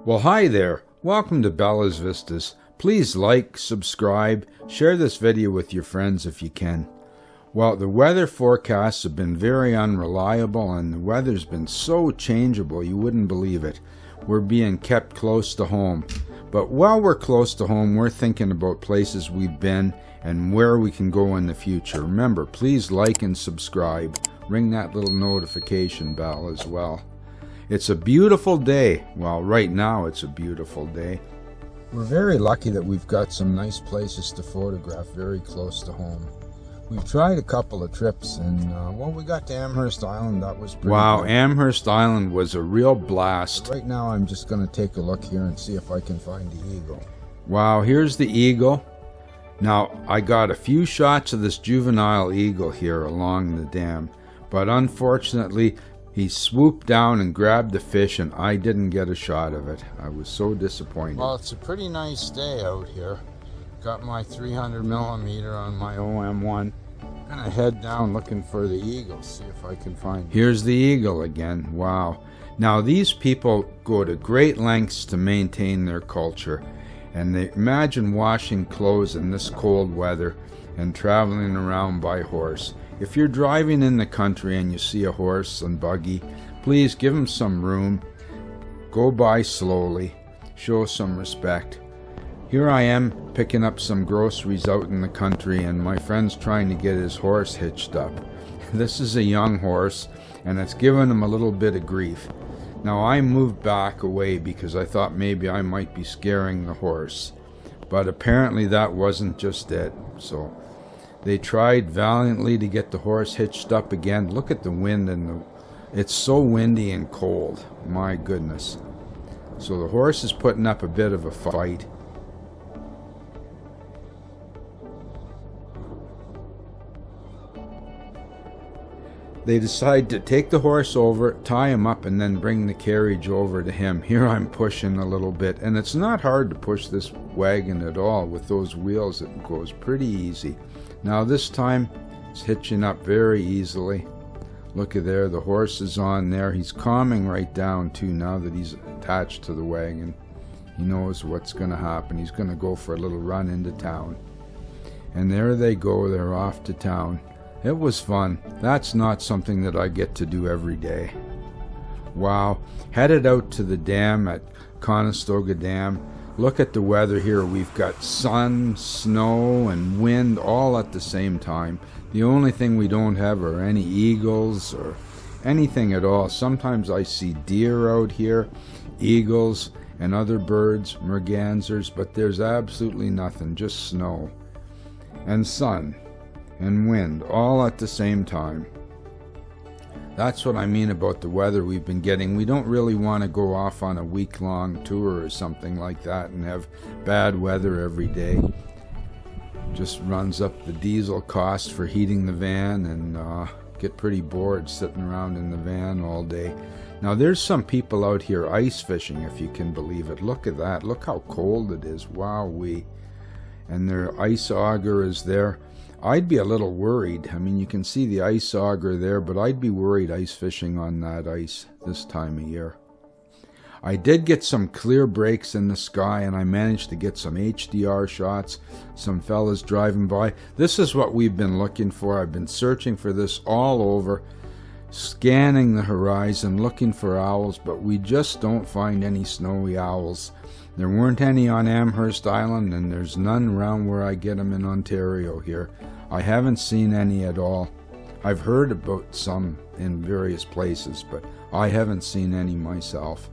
Well, hi there. Welcome to Bella's Vistas. Please like, subscribe, share this video with your friends if you can. Well, the weather forecasts have been very unreliable and the weather's been so changeable you wouldn't believe it. We're being kept close to home. But while we're close to home, we're thinking about places we've been and where we can go in the future. Remember, please like and subscribe. Ring that little notification bell as well. It's a beautiful day. Well, right now it's a beautiful day. We're very lucky that we've got some nice places to photograph very close to home. We've tried a couple of trips and, well, we got to Amherst Island. That was pretty good. Amherst Island was a real blast. Right now I'm just going to take a look here and see if I can find the eagle. Wow, here's the eagle. Now, I got a few shots of this juvenile eagle here along the dam, but unfortunately, he swooped down and grabbed the fish and I didn't get a shot of it. I was so disappointed. Well, it's a pretty nice day out here. Got my 300mm on my OM-1. I'm gonna head down looking for the eagle, see if I can find it. Here's the eagle again. Wow. Now these people go to great lengths to maintain their culture, and they imagine washing clothes in this cold weather and traveling around by horse. If you're driving in the country and you see a horse and buggy, please give them some room. Go by slowly. Show some respect. Here I am picking up some groceries out in the country and my friend's trying to get his horse hitched up. This is a young horse and it's given him a little bit of grief. Now I moved back away because I thought maybe I might be scaring the horse. But apparently that wasn't just it. So they tried valiantly to get the horse hitched up again. Look at the wind and it's so windy and cold. My goodness. So the horse is putting up a bit of a fight. They decide to take the horse over, tie him up, and then bring the carriage over to him. Here I'm pushing a little bit, and it's not hard to push this wagon at all. With those wheels, it goes pretty easy. Now this time, it's hitching up very easily. Look at there, the horse is on there. He's calming right down too now that he's attached to the wagon. He knows what's going to happen. He's going to go for a little run into town. And there they go, they're off to town. It was fun. That's not something that I get to do every day. Wow. Headed out to the dam at Conestoga Dam. Look at the weather here. We've got sun, snow, and wind all at the same time. The only thing we don't have are any eagles or anything at all. Sometimes I see deer out here, eagles, and other birds, mergansers, but there's absolutely nothing, just snow and sun and wind all at the same time. That's what I mean about the weather we've been getting. We don't really want to go off on a week-long tour or something like that and have bad weather every day. Just runs up the diesel cost for heating the van and get pretty bored sitting around in the van all day. Now there's some people out here ice fishing, if you can believe it. Look at that. Look how cold it is. Wowee. And their ice auger is there. I'd be a little worried. I mean, you can see the ice auger there, but I'd be worried ice fishing on that ice this time of year. I did get some clear breaks in the sky, and I managed to get some HDR shots. Some fellas driving by. This is what we've been looking for. I've been searching for this all over, scanning the horizon, looking for owls, but we just don't find any snowy owls. There weren't any on Amherst Island, and there's none around where I get them in Ontario here. I haven't seen any at all. I've heard about some in various places, but I haven't seen any myself.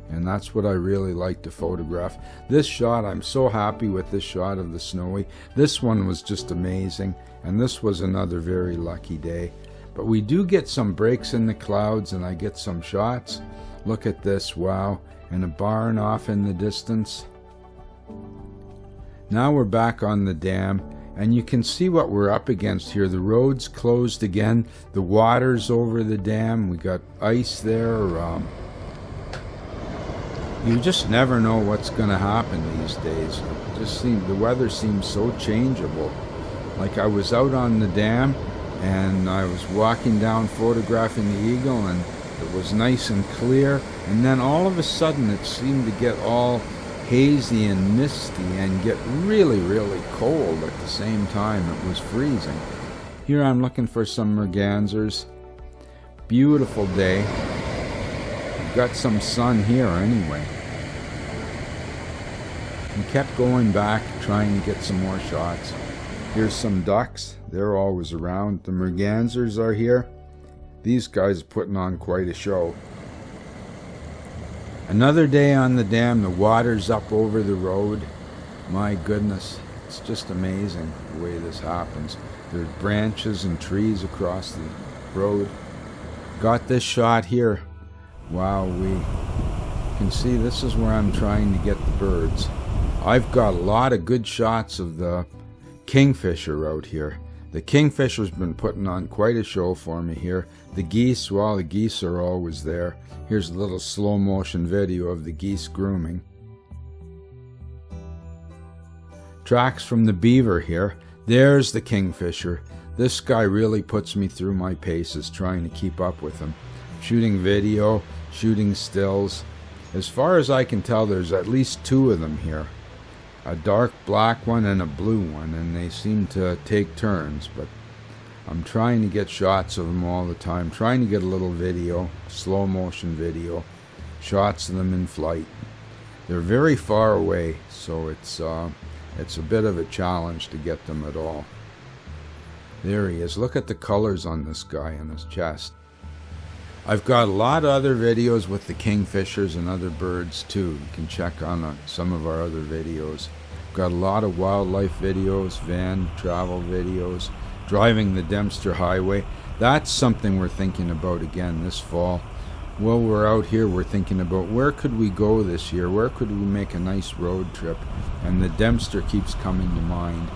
And that's what I really like to photograph. This shot, I'm so happy with this shot of the snowy. This one was just amazing, and this was another very lucky day. But we do get some breaks in the clouds, and I get some shots. Look at this, wow. And a barn off in the distance. Now we're back on the dam, and you can see what we're up against here. The road's closed again. The water's over the dam. We got ice there. You just never know what's going to happen these days. The weather seems so changeable. Like I was out on the dam, and I was walking down photographing the eagle, and It was nice and clear, and then all of a sudden it seemed to get all hazy and misty and get really, really cold at the same time. It was freezing. Here I'm looking for some mergansers. Beautiful day. We've got some sun here anyway. We kept going back, trying to get some more shots. Here's some ducks. They're always around. The mergansers are here. These guys are putting on quite a show. Another day on the dam. The water's up over the road. My goodness, it's just amazing the way this happens. There's branches and trees across the road. Got this shot here. Wow, we can see this is where I'm trying to get the birds. I've got a lot of good shots of the kingfisher out here. The kingfisher's been putting on quite a show for me here. The geese, well, the geese are always there. Here's a little slow motion video of the geese grooming. Tracks from the beaver here. There's the kingfisher. This guy really puts me through my paces trying to keep up with him. Shooting video, shooting stills. As far as I can tell, there's at least two of them here. A dark black one and a blue one, and they seem to take turns, but I'm trying to get shots of them all the time, trying to get a little video, slow motion video, shots of them in flight. They're very far away, so it's a bit of a challenge to get them at all. There he is. Look at the colors on this guy and his chest. I've got a lot of other videos with the kingfishers and other birds too. You can check on some of our other videos. Got a lot of wildlife videos, van travel videos, driving the Dempster Highway. That's something we're thinking about again this fall. While we're out here, we're thinking about where could we go this year? Where could we make a nice road trip? And the Dempster keeps coming to mind.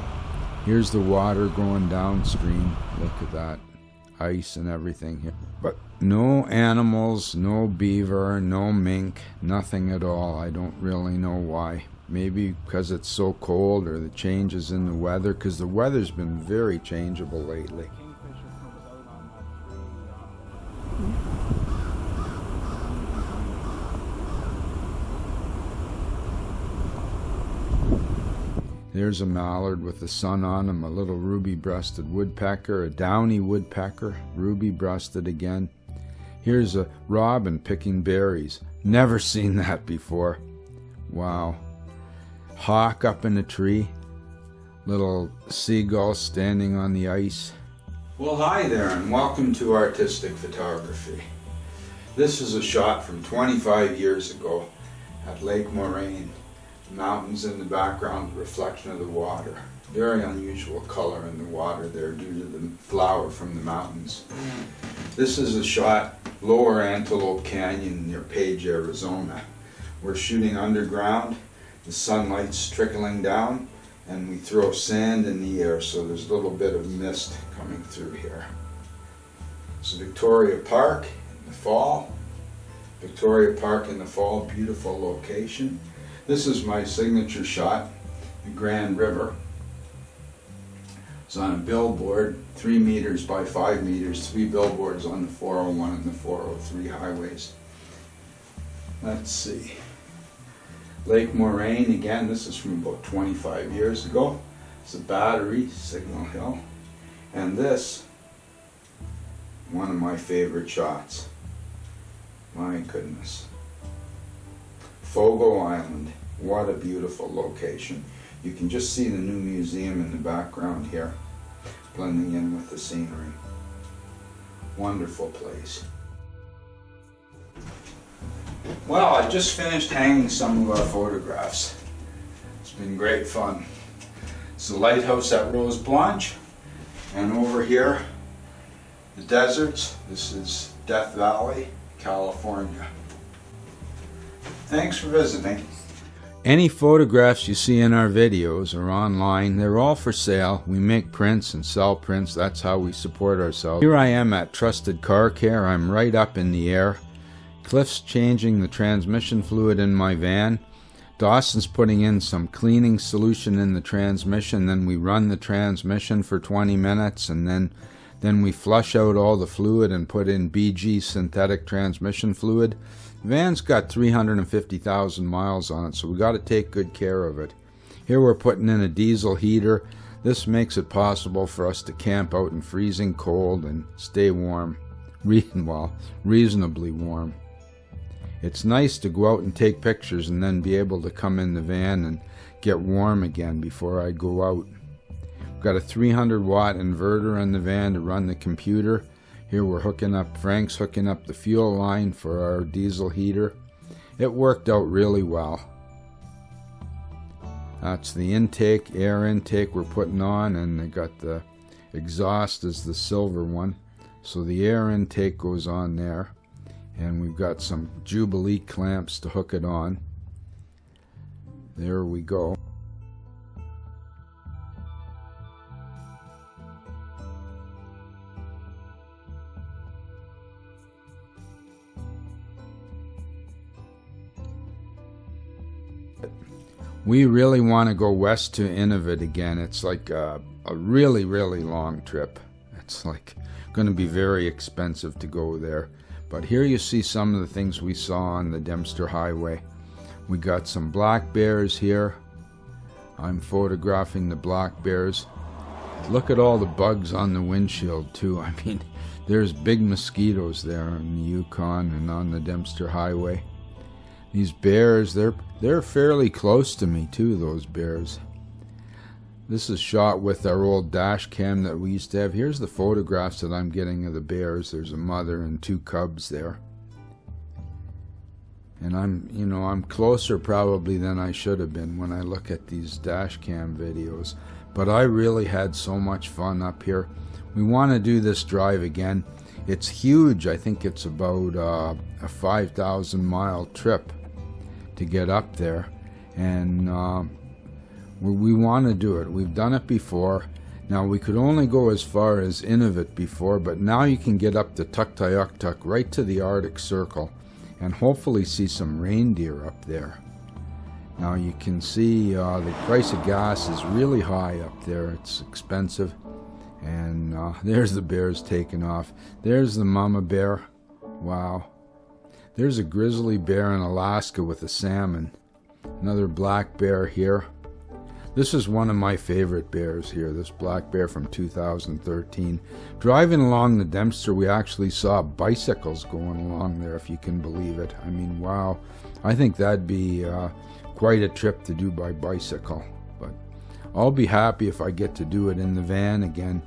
Here's the water going downstream. Look at that. Ice and everything here. But no animals, no beaver, no mink, nothing at all. I don't really know why. Maybe because it's so cold or the changes in the weather, because the weather's been very changeable lately. There's a mallard with the sun on him, a little ruby-breasted woodpecker, a downy woodpecker, ruby-breasted again. Here's a robin picking berries. Never seen that before. Wow. Hawk up in a tree. Little seagull standing on the ice. Well, hi there, and welcome to Artistic Photography. This is a shot from 25 years ago at Lake Moraine. Mountains in the background, the reflection of the water. Very unusual color in the water there due to the flower from the mountains. This is a shot lower Antelope Canyon near Page, Arizona. We're shooting underground, the sunlight's trickling down, and we throw sand in the air, so there's a little bit of mist coming through here. It's Victoria Park in the fall. Victoria Park in the fall, beautiful location. This is my signature shot, the Grand River. It's on a billboard, 3 meters by 5 meters, 3 billboards on the 401 and the 403 highways. Let's see. Lake Moraine, again, this is from about 25 years ago. It's a battery, Signal Hill. And this, one of my favorite shots. My goodness. Fogo Island. What a beautiful location. You can just see the new museum in the background here, blending in with the scenery. Wonderful place. Well, I just finished hanging some of our photographs. It's been great fun. It's the lighthouse at Rose Blanche, and over here, the deserts. This is Death Valley, California. Thanks for visiting. Any photographs you see in our videos or online, they're all for sale. We make prints and sell prints. That's how we support ourselves. Here I am at Trusted Car Care. I'm right up in the air. Cliff's changing the transmission fluid in my van. Dawson's putting in some cleaning solution in the transmission. Then we run the transmission for 20 minutes, and then Then we flush out all the fluid and put in BG synthetic transmission fluid. The van's got 350,000 miles on it, so we got to take good care of it. Here we're putting in a diesel heater. This makes it possible for us to camp out in freezing cold and stay warm, reasonably warm. It's nice to go out and take pictures and then be able to come in the van and get warm again before I go out. We've got a 300-watt inverter in the van to run the computer. Here we're Frank's hooking up the fuel line for our diesel heater. It worked out really well. That's the intake, air intake we're putting on, and they got the exhaust is the silver one. So the air intake goes on there. And we've got some Jubilee clamps to hook it on. There we go. We really want to go west to Inuvik again. It's like a really, really long trip. It's like going to be very expensive to go there. But here you see some of the things we saw on the Dempster Highway. We got some black bears here. I'm photographing the black bears. Look at all the bugs on the windshield too. I mean, there's big mosquitoes there on the Yukon and on the Dempster Highway. These bears, they're fairly close to me too, those bears. This is shot with our old dash cam that we used to have. Here's the photographs that I'm getting of the bears. There's a mother and two cubs there. And I'm closer probably than I should have been when I look at these dash cam videos. But I really had so much fun up here. We want to do this drive again. It's huge. I think it's about a 5,000 mile trip to get up there. And we want to do it. We've done it before. Now we could only go as far as Inuvik before, but now you can get up to Tuktoyaktuk, right to the Arctic Circle, and hopefully see some reindeer up there. Now you can see the price of gas is really high up there. It's expensive. And there's the bears taking off. There's the mama bear. Wow. There's a grizzly bear in Alaska with a salmon. Another black bear here. This is one of my favorite bears here, this black bear from 2013. Driving along the Dempster, we actually saw bicycles going along there, if you can believe it. I mean, wow. I think that'd be quite a trip to do by bicycle. But I'll be happy if I get to do it in the van again.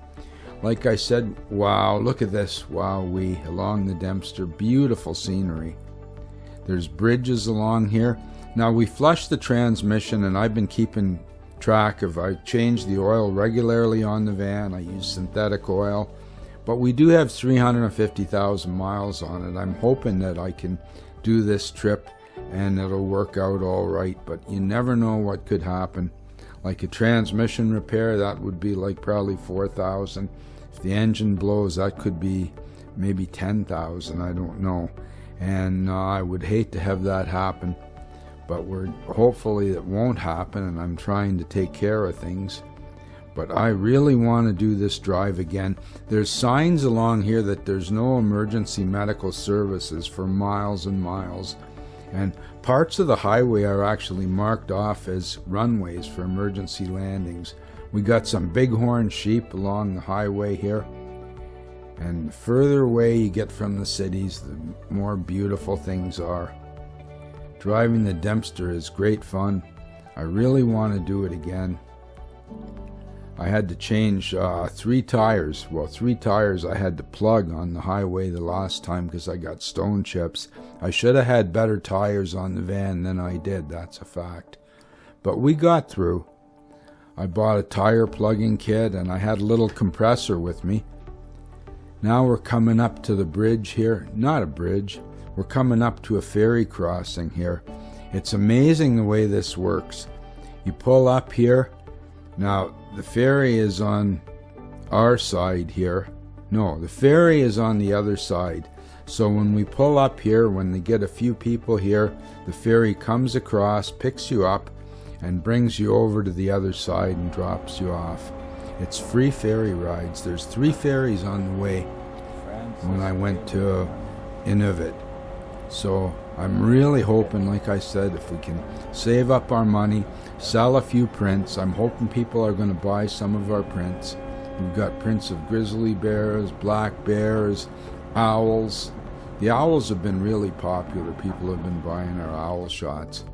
Like I said, wow, look at this. Wowee, along the Dempster. Beautiful scenery. There's bridges along here. Now, we flushed the transmission, and I've been keeping track of, I change the oil regularly on the van. I use synthetic oil, but we do have 350,000 miles on it. I'm hoping that I can do this trip and it'll work out all right, but you never know what could happen. Like a transmission repair, that would be like probably 4,000. If the engine blows, that could be maybe 10,000. I don't know, and I would hate to have that happen. But hopefully it won't happen, and I'm trying to take care of things. But I really want to do this drive again. There's signs along here that there's no emergency medical services for miles and miles. And parts of the highway are actually marked off as runways for emergency landings. We got some bighorn sheep along the highway here. And the further away you get from the cities, the more beautiful things are. Driving the Dempster is great fun. I really want to do it again. I had to change 3 tires. Well, 3 tires I had to plug on the highway the last time because I got stone chips. I should have had better tires on the van than I did, that's a fact. But we got through. I bought a tire plugging kit and I had a little compressor with me. Now we're coming up to the bridge here. Not a bridge. We're coming up to a ferry crossing here. It's amazing the way this works. You pull up here. Now, the ferry is on our side here. No, the ferry is on the other side. So when we pull up here, when they get a few people here, the ferry comes across, picks you up, and brings you over to the other side and drops you off. It's free ferry rides. There's 3 ferries on the way when I went to Inuvit. So I'm really hoping, like I said, if we can save up our money, sell a few prints. I'm hoping people are going to buy some of our prints. We've got prints of grizzly bears, black bears, owls. The owls have been really popular. People have been buying our owl shots.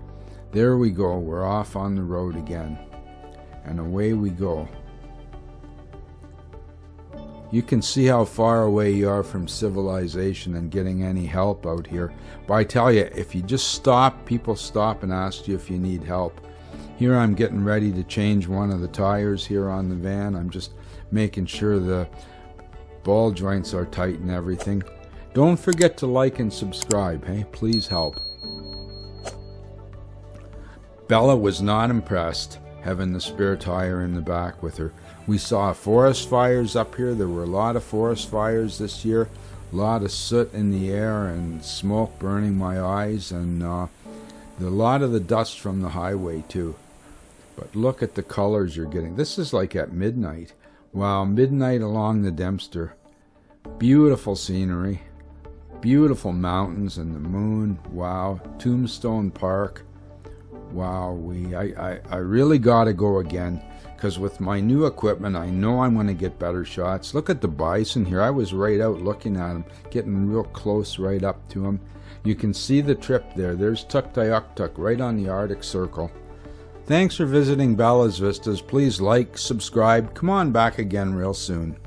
There we go. We're off on the road again. And away we go. You can see how far away you are from civilization and getting any help out here. But I tell you, if you just stop, people stop and ask you if you need help. Here I'm getting ready to change one of the tires here on the van. I'm just making sure the ball joints are tight and everything. Don't forget to like and subscribe, hey? Please help. Bella was not impressed having the spare tire in the back with her. We saw forest fires up here. There were a lot of forest fires this year. A lot of soot in the air and smoke burning my eyes, and a lot of the dust from the highway too. But look at the colors you're getting. This is like at midnight. Wow, midnight along the Dempster. Beautiful scenery. Beautiful mountains and the moon. Wow, Tombstone Park. Wow, I really got to go again, because with my new equipment, I know I'm going to get better shots. Look at the bison here. I was right out looking at them, getting real close right up to them. You can see the trip there. There's Tuktoyaktuk right on the Arctic Circle. Thanks for visiting Bella's Vistas. Please like, subscribe. Come on back again real soon.